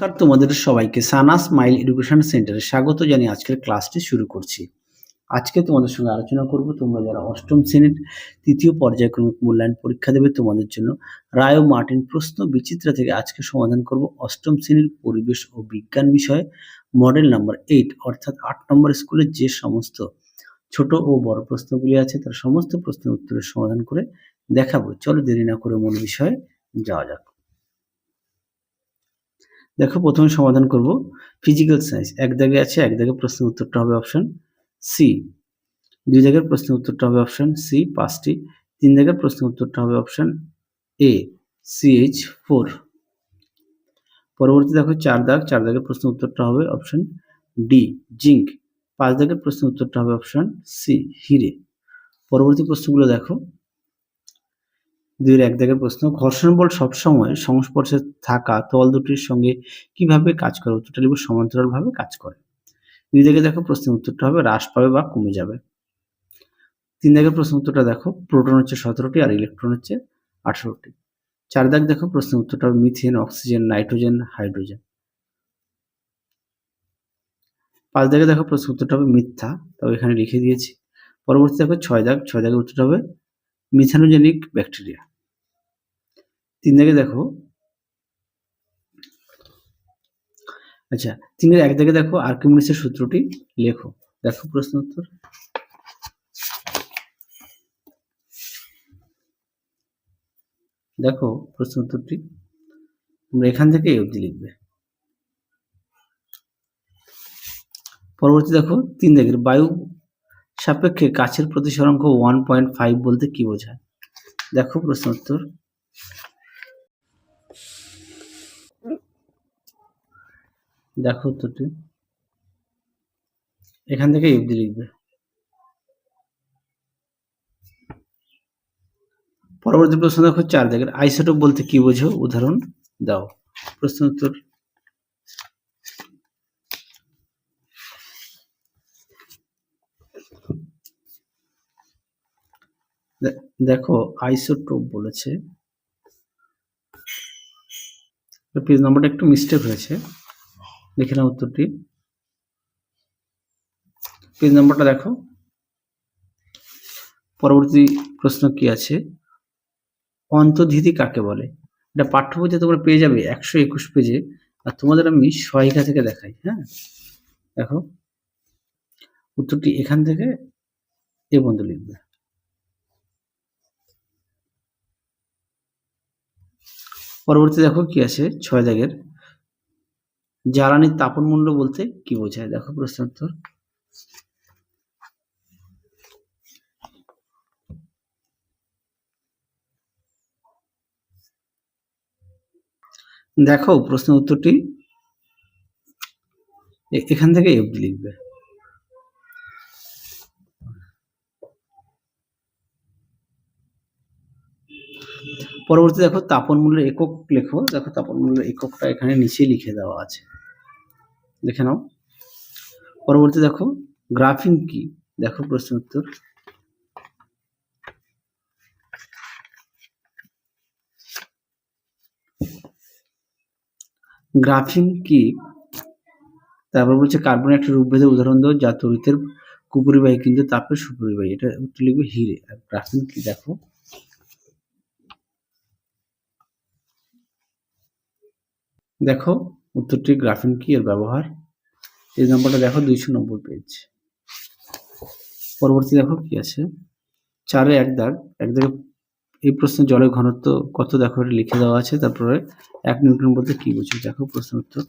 নমস্কার তোমাদের সবাইকে সানা স্মাইল এডুকেশন সেন্টারে স্বাগত জানিয়ে আজকের ক্লাসটি শুরু করছি। আজকে তোমাদের সঙ্গে আলোচনা করব তোমরা যারা অষ্টম শ্রেণীর তৃতীয় পর্যায়ক্রমিক মূল্যায়ন পরীক্ষা দেবে তোমাদের জন্য রায় ও মার্টিন প্রশ্ন বিচিত্রা থেকে আজকে সমাধান করব অষ্টম শ্রেণীর পরিবেশ ও বিজ্ঞান বিষয়ে মডেল নাম্বার 8 অর্থাৎ 8 নম্বর স্কুলের যে সমস্ত ছোট ও বড় প্রশ্নগুলি আছে তার সমস্ত প্রশ্নের উত্তরের সমাধান করে দেখাবো। চলো দেরি না করে মূল বিষয়ে যাওয়া যাক। দেখো প্রথমে সমাধান করব ফিজিক্যাল সায়েন্স। এক দাগে আছে, এক দাগে প্রশ্নের উত্তরটা হবে অপশন সি। দুই দাগের প্রশ্নের উত্তরটা হবে অপশন সি 5টি। তিন দাগের প্রশ্নের উত্তরটা হবে অপশন এ CH4। পরবর্তী দেখো চার দাগের প্রশ্নের উত্তরটা হবে অপশন ডি জিঙ্ক। পাঁচ দাগের প্রশ্নের উত্তরটা হবে অপশন সি হিরে। পরবর্তী প্রশ্নগুলো দেখো। দুইয়ের এক দাগের প্রশ্ন, ঘর্ষণ বল সবসময় সংস্পর্শে থাকা তল দুটির সঙ্গে কিভাবে কাজ করে? উত্তরটা লিখব সমান্তরাল ভাবে কাজ করে। দুই দাগে দেখো প্রশ্নের উত্তরটা হবে হ্রাস পাবে বা কমে যাবে। তিন দাগের প্রশ্নের উত্তরটা দেখো প্রোটন হচ্ছে 17টি আর ইলেকট্রন হচ্ছে 18টি। চার দাগ দেখো প্রশ্নের উত্তরটা হবে মিথেন, অক্সিজেন, নাইট্রোজেন, হাইড্রোজেন। পাঁচ দাগে দেখো প্রশ্নের উত্তরটা হবে মিথ্যা, তবে এখানে লিখে দিয়েছি। পরবর্তী দেখো ছয় দাগের উত্তরটা হবে মিথানোজেনিক ব্যাকটেরিয়া। তিন দাগে দেখো তিনের এক দাগে দেখো আর্কিমিডিসের সূত্রটি লেখো। দেখো প্রশ্ন উত্তর। দেখো প্রশ্ন উত্তরটি তোমরা এখান থেকে এই অবধি লিখবে। পরবর্তী দেখো তিন দাগের বায়ু সাপেক্ষে কাছের প্রতিসরাঙ্ক 1.5 বলতে কি বোঝায়? দেখো প্রশ্ন উত্তর। দেখো উত্তরটি এখান থেকে এই অবধি লিখবে। পরবর্তী প্রশ্ন দেখো চার দাগের আইসোটোপ বলতে কি বোঝো? উদাহরণ দাও। প্রশ্ন উত্তর। দেখো আইসোটোপ বলেছে, পেজ নাম্বারটা একটু মিস্টেক হয়েছে, লিখে নাও উত্তরটি। পেজ নাম্বারটা দেখো। পরবর্তী প্রশ্ন কি আছে, অন্তর্ধিতি কাকে বলে? এটা পাঠ্য বইতে তোমরা পেয়ে যাবে 121 পেজে, আর তোমাদের আমি সহায়িকা থেকে দেখাই। হ্যাঁ, দেখো উত্তরটি এখান থেকে এ পর্যন্ত লিখবে। পরবর্তী দেখো কি আছে ছয় দাগের জ্বালানির তাপন মূল্য বলতে কি বোঝায়? দেখো প্রশ্ন উত্তর। দেখো প্রশ্ন উত্তরটি এখান থেকে অবধি লিখবে। পরবর্তী দেখো তাপন মূল্যের একক লেখো। দেখো তাপন মূল্যের এককটা এখানে নিচে লিখে দেওয়া আছে, দেখে নাও। পরবর্তী দেখো গ্রাফিন কি? দেখো প্রশ্ন উত্তর। গ্রাফিন কি? তারপর বলছে কার্বনের একটা রূপভেদের উদাহরণ দাও যা তড়িতের কুপরিবাহী কিন্তু তাপের সুপরিবাহী। এটা উত্তর লিখবে হিরে। আর গ্রাফিন কি? দেখো দেখো উত্তরটি গ্রাফিন কি এর ব্যবহার। এই নম্বরটা দেখো 290 পেজ। পরবর্তী দেখো কি আছে চারে এক দাগে এই প্রশ্নে জলের ঘনত্ব কত দেখো এটা লিখে দেওয়া আছে। তারপরে 1 নিউটন বলতে কি বোঝো? দেখো প্রশ্ন উত্তর।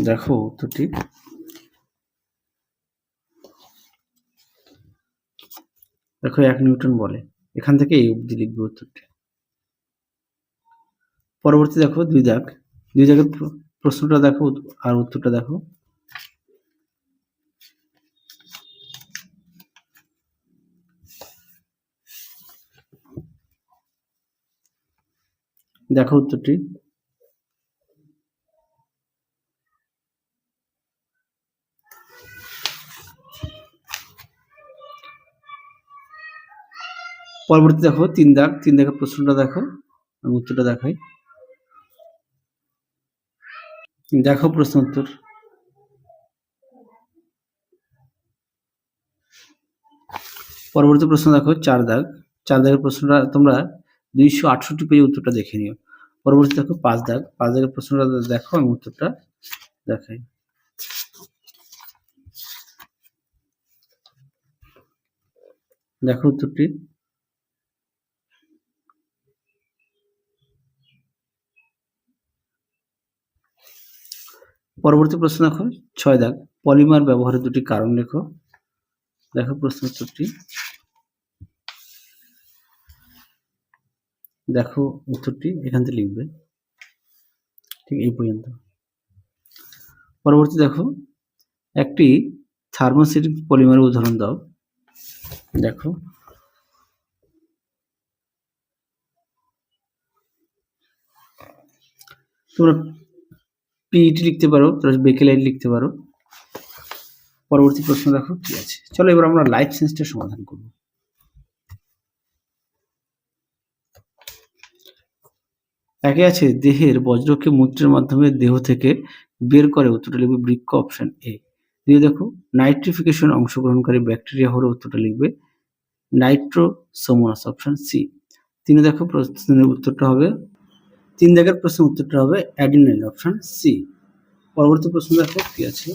দেখো উত্তরটি দেখো 1 নিউটন বলে। এখান থেকে এই অবধি লিখবে উত্তরটি। পরবর্তী দেখো দুই দাগের প্রশ্নটা দেখো আর উত্তরটা দেখো। দেখো উত্তরটি। পরবর্তী দেখো ৩ দাগ, ৩ দাগের প্রশ্নটা দেখো, আমি উত্তরটা দেখাই। দেখো প্রশ্ন উত্তর। পরবর্তী প্রশ্ন দেখো ৪ দাগ, ৪ দাগের প্রশ্নটা তোমরা ২৬৮ পেজে উত্তরটা দেখে নিও। পরবর্তী দেখো ৫ দাগ, ৫ দাগের প্রশ্নটা দেখো, আমি উত্তরটা দেখাই। দেখো উত্তরটি। পরবর্তী প্রশ্ন দেখো ৬ দাগ, পলিমার ব্যবহারের দুটি কারণ লেখো। দেখো প্রশ্ন উত্তরটি। দেখো উত্তরটি এখান থেকে লিখবে, ঠিক এই পর্যন্ত। পরবর্তী দেখো একটি থার্মোসেটিক পলিমারের উদাহরণ দাও। দেখো তোমরা পিইটি লিখতে পারো, তোমরা বেকেলাইট লিখতে পারো। পরবর্তী প্রশ্ন দেখো কি আছে। চলো এবার আমরা লাইফ সায়েন্সটা সমাধান করব। একে আছে দেহের বজ্রকে মূত্রের মাধ্যমে দেহ থেকে বের করে, উত্তরটা লিখবে বৃক্ক, অপশন এ। দিয়ে দেখো নাইট্রিফিকেশন অংশগ্রহণকারী ব্যাকটেরিয়া হলে উত্তরটা লিখবে নাইট্রোসোমোনাস, অপশন সি। ৩ দেখো প্রশ্নের উত্তরটা হবে, ৩ দাগের প্রশ্নের উত্তরটা হবে অ্যাডিনাইন, অপশন সি। পরবর্তী প্রশ্ন দেখো কি আছে।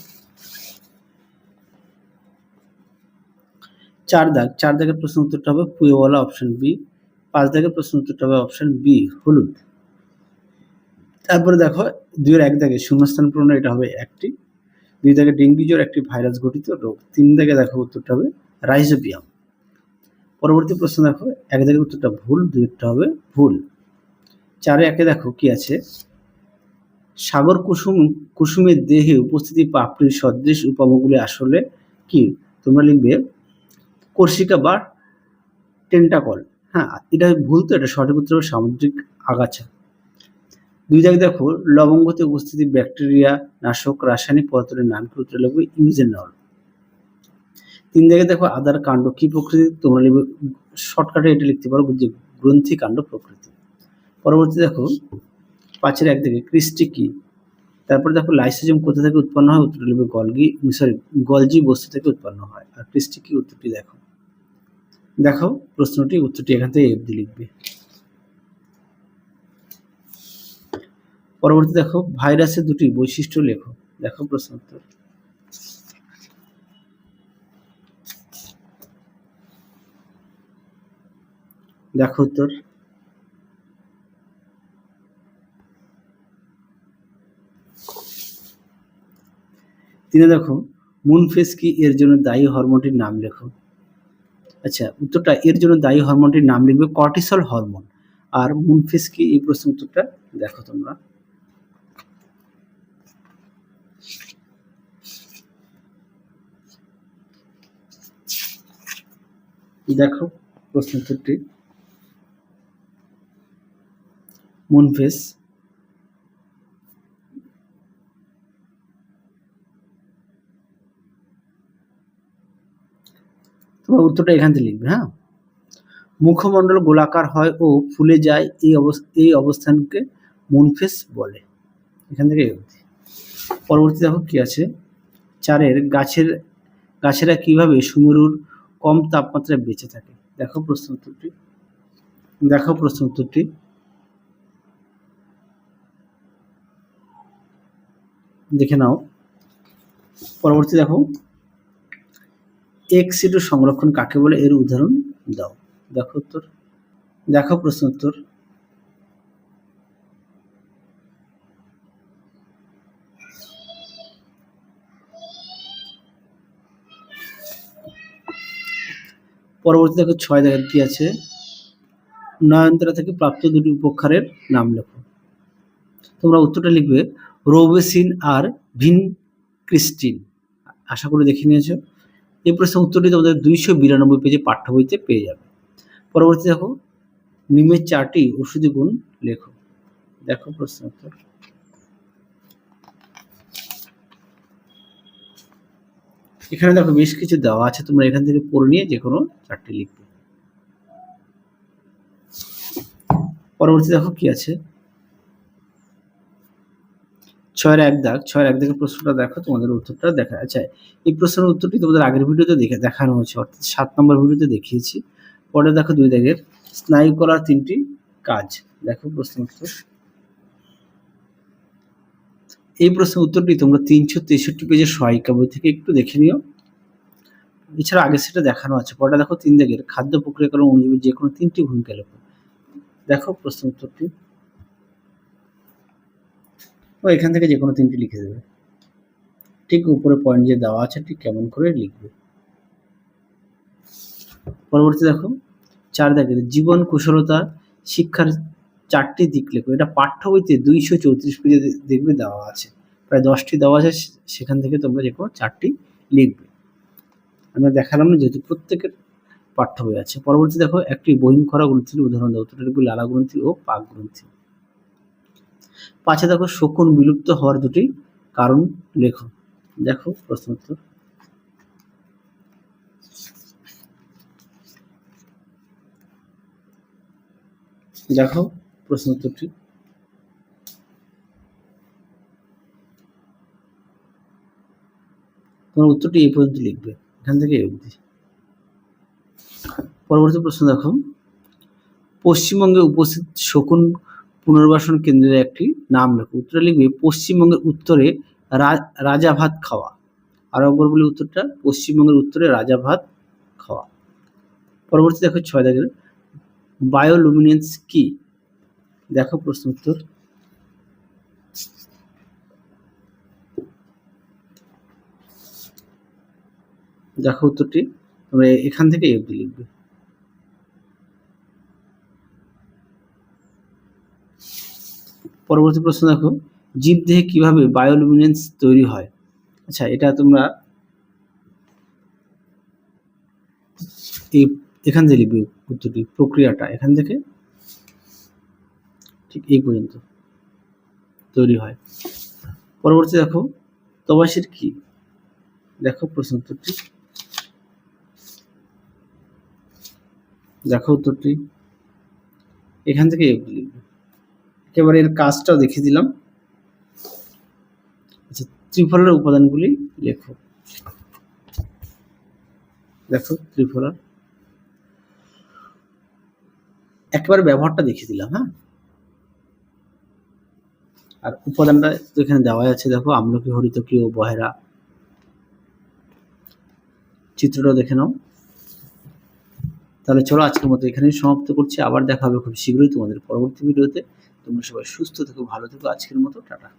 ৪ দাগ, ৪ দাগের প্রশ্নের উত্তরটা হবে পুয়েওয়ালা, অপশন বি। ৫ দাগের প্রশ্নের উত্তরটা হবে অপশন বি, হলুদ। তারপরে দেখো ২ এর ১ দাগে শূন্যস্থান পূরণ, এটা হবে একটি। ২ দাগে ডেঙ্গু জ্বর একটি ভাইরাস ঘটিত রোগ। ৩ দাগে দেখো উত্তরটা হবে রাইজোবিয়াম। পরবর্তী প্রশ্ন দেখো ১ দাগের উত্তরটা ভুল, ২ এরটা হবে ভুল। ৪ এ ১ এ দেখো কি আছে। সাগর কুসুমের দেহে উপস্থিতি পাপড়ির সদৃশ উপাঙ্গগুলি আসলে কি? তোমরা লিখবে কর্ষিকা বা টেন্টাকল। হ্যাঁ, এটা ভুল, তো এটা সঠিক উত্তর হবে সামুদ্রিক আগাছা। ২ দাগে দেখো লবঙ্গতে উপস্থিতি ব্যাকটেরিয়া নাশক রাসায়নিক পদার্থের নাম কি? উত্তর লিখবে ইউজেনল। ৩ দাগে দেখো আদার কাণ্ড কি প্রকৃতি? তোমরা লিখবে শর্টকাটে এটা লিখতে পারো যে গ্রন্থি কাণ্ড প্রকৃতি। পরবর্তী দেখো ৫ এর ১ দাগে ক্রিস্টি কি? তারপরে দেখো লাইসোজোম কোথা থেকে উৎপন্ন হয়? উত্তরটা লিখবে গলজি বস্তু থেকে উৎপন্ন হয়। আর ক্রিস্টি কি? উত্তরটি দেখো। দেখো প্রশ্নটি, উত্তরটি এখান থেকে এফ দিয়ে লিখবে। পরবর্তী দেখো ভাইরাসের দুটি বৈশিষ্ট্য লেখো। দেখো প্রশ্ন উত্তর। দেখো উত্তর। তিনি দেখো মুনফেস কি? এর জন্য দায়ী হরমোনটির নাম লেখো। আচ্ছা, উত্তরটা এর জন্য দায়ী হরমোনটির নাম লিখবে কর্টিসল হরমোন। আর মুনফেস কি? এই প্রশ্ন উত্তরটা দেখো তোমরা। দেখো প্রশ্ন উত্তরটি। মুনফেস। তোমরা উত্তরটা এখান থেকে লিখবে। হ্যাঁ, মুখমণ্ডল গোলাকার হয় ও ফুলে যায়, এই অবস্থানকে মুনফেস বলে। এখান থেকে পরবর্তী দেখো কি আছে। ৪ এর গাছেরা কিভাবে সুমেরুর কম তাপমাত্রায় বেঁচে থাকে? দেখো প্রশ্ন উত্তরটি। দেখো প্রশ্ন উত্তরটি। দেখে নাও। পরবর্তী দেখো এক্স সিটু সংরক্ষণ কাকে বলে? এর উদাহরণ দাও। দেখো উত্তর। দেখো প্রশ্ন উত্তর। পরবর্তী দেখো ৬ দাগের কি আছে। নয়নতারা থেকে প্রাপ্ত দুটি উপক্ষারের নাম লেখো। তোমরা উত্তরটা লিখবে রোবেসিন আর ভিনক্রিস্টিন। আশা করি দেখে নিয়েছো। এই প্রশ্নের উত্তরটি তোমাদের ২৯২ পেজে পাঠ্য বইতে পেয়ে যাবে। পরবর্তী দেখো নিমের ৪টি ঔষধি গুণ লেখো। দেখো প্রশ্ন উত্তর। এখানে দেখো বেশ কিছু দেওয়া আছে, তোমরা এখান থেকে পড়ে নিয়ে যে কোনো ৪টি লিখবে। পরবর্তী দেখো কি আছে, 6 এর 1 দাগ, 6 এর 1 দাগের প্রশ্নটা দেখো, তোমাদের উত্তরটা দেখা। আচ্ছা, এই প্রশ্নের উত্তরটি তোমাদের আগের ভিডিওতে দেখানো হয়েছে, অর্থাৎ 7 নম্বর ভিডিওতে দেখিয়েছি। পরে দেখো 2 দাগের স্নায়ু কলার 3টি কাজ। দেখো প্রশ্ন উত্তর। এই প্রশ্নের উত্তরটি তোমরা 363 পেজের সহায়িকা বই থেকে একটু দেখে নিও। এছাড়া আগে সেটা দেখানো আছে। পরে দেখো 3 দাগের খাদ্য প্রক্রিয়াকরণ অনুজীবের যে কোনো 3টি ভূমিকা লেখো। দেখো প্রশ্ন উত্তরটি। ও এখান থেকে যে কোনো 3টি লিখে দেবে। ঠিক উপরে পয়েন্ট যে দেওয়া আছে ঠিক কেমন করে লিখবে। পরবর্তী দেখো 4 দাগের জীবন কুশলতা শিক্ষার 4টি দিক লেখো। এটা পাঠ্য বইতে 234 পেজে দেখবে দেওয়া আছে, প্রায় 10টি দেওয়া আছে, সেখান থেকে তোমরা যে কোনো 4টি লিখবে। আমরা দেখালাম না, যেহেতু প্রত্যেকের পাঠ্য বই আছে। পরবর্তী দেখো একটি বহিঃক্ষরা গ্রন্থির উদাহরণ দাও। উত্তরটা লিখবে লালা গ্রন্থি ও পাক গ্রন্থি। 5 দেখো শকুন বিলুপ্ত হওয়ার 2টি কারণ লেখো। দেখো প্রশ্ন উত্তর। দেখো প্রশ্ন উত্তরটি। তোমার উত্তরটি এই পর্যন্ত লিখবে, এখান থেকে এই অবধি। পরবর্তী প্রশ্ন দেখো, পশ্চিমবঙ্গে উপস্থিত শকুন পুনর্বাসন কেন্দ্রের একটি নাম লেখো। উত্তরটা লিখবে পশ্চিমবঙ্গের উত্তরে রাজা ভাত খাওয়া। আর একবার বলি উত্তরটা, পশ্চিমবঙ্গের উত্তরে রাজা ভাত খাওয়া। পরবর্তী দেখো 6 দাগের বায়োলুমিনেন্স কি। দেখো প্রশ্ন উত্তর। দেখো উত্তরটি, তোমরা এখান থেকে এই অবধি লিখবে। পরবর্তী প্রশ্ন দেখো, জীবদেহে কিভাবে বায়োলুমিনেন্স তৈরি হয়। আচ্ছা, এটা তোমরা এখান থেকে লিখবে উত্তরটি, প্রক্রিয়াটা এখান থেকে ঠিক এই পর্যন্ত তৈরি হয়। পরবর্তী দেখো তবাশির কি। দেখো প্রশ্ন উত্তরটি। দেখো উত্তরটি, এখান থেকে লিখবে। একেবারে এর কাজটাও দেখিয়ে দিলাম। আচ্ছা, ত্রিফলার উপাদানগুলি লেখো। দেখো ত্রিফলার একেবারে ব্যবহারটা দেখিয়ে দিলাম। হ্যাঁ, আর উপাদানটা তো এখানে দেওয়া আছে। দেখো আমলকি, হরিতকি ও বহেরা। চিত্রটা দেখে নাও। তাহলে চলো আজকের মতো এখানেই সমাপ্ত করছি। আবার দেখা হবে খুব শীঘ্রই তোমাদের পরবর্তী ভিডিওতে। তোমরা সবাই সুস্থ থেকো, ভালো থেকো। আজকের মতো টাটা।